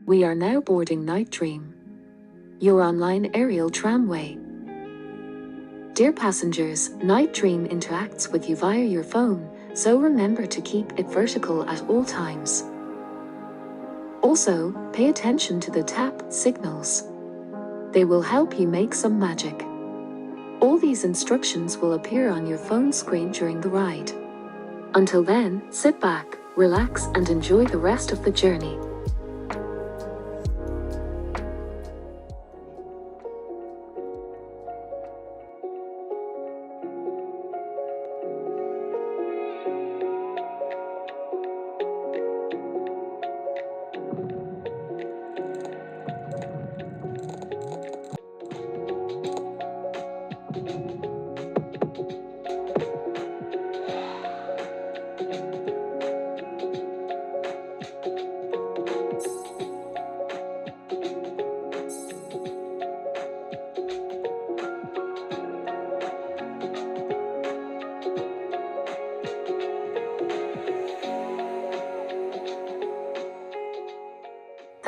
We are now boarding Night Dream, your online aerial tramway. Dear passengers, Night Dream interacts with you via your phone, so remember to keep it vertical at all times. Also, pay attention to the tap signals. They will help you make some magic. All these instructions will appear on your phone screen during the ride. Until then, sit back, relax, and enjoy the rest of the journey.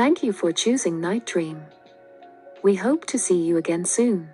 Thank you for choosing Night Dream. We hope to see you again soon.